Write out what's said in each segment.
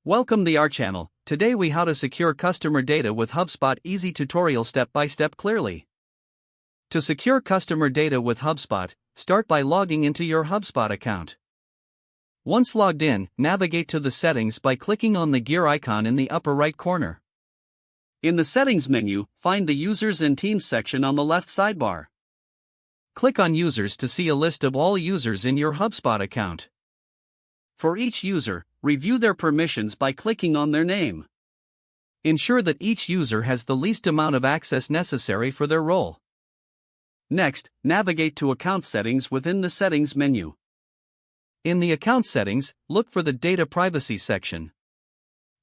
Welcome to our channel. Today we how to secure customer data with HubSpot easy tutorial step by step clearly. To secure customer data with HubSpot, start by logging into your HubSpot account. Once logged in, navigate to the settings by clicking on the gear icon in the upper right corner. In the settings menu, find the users and teams section on the left sidebar. Click on users to see a list of all users in your HubSpot account. For each user, review their permissions by clicking on their name. Ensure that each user has the least amount of access necessary for their role. Next, navigate to Account Settings within the Settings menu. In the Account Settings, look for the Data Privacy section.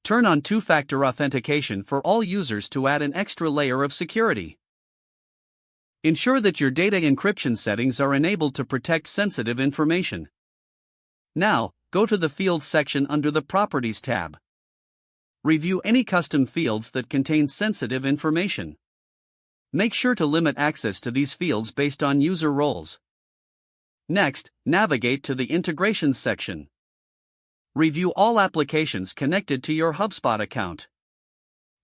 Turn on two-factor authentication for all users to add an extra layer of security. Ensure that your data encryption settings are enabled to protect sensitive information. Now, go to the Fields section under the Properties tab. Review any custom fields that contain sensitive information. Make sure to limit access to these fields based on user roles. Next, navigate to the Integrations section. Review all applications connected to your HubSpot account.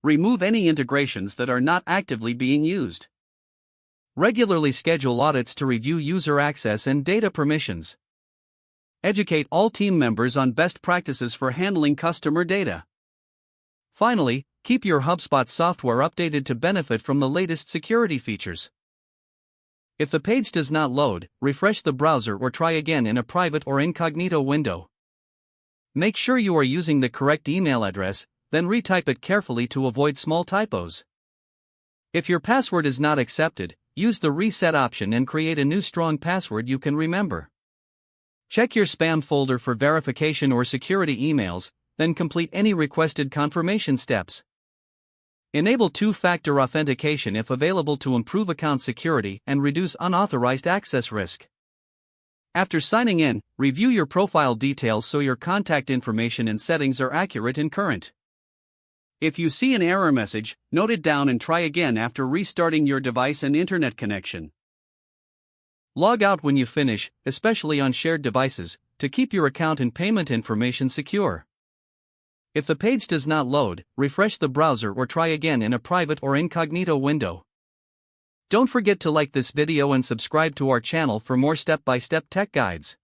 Remove any integrations that are not actively being used. Regularly schedule audits to review user access and data permissions. Educate all team members on best practices for handling customer data. Finally, keep your HubSpot software updated to benefit from the latest security features. If the page does not load, refresh the browser or try again in a private or incognito window. Make sure you are using the correct email address, then retype it carefully to avoid small typos. If your password is not accepted, use the reset option and create a new strong password you can remember. Check your spam folder for verification or security emails, then complete any requested confirmation steps. Enable two-factor authentication if available to improve account security and reduce unauthorized access risk. After signing in, review your profile details so your contact information and settings are accurate and current. If you see an error message, note it down and try again after restarting your device and internet connection. Log out when you finish, especially on shared devices, to keep your account and payment information secure. If the page does not load, refresh the browser or try again in a private or incognito window. Don't forget to like this video and subscribe to our channel for more step-by-step tech guides.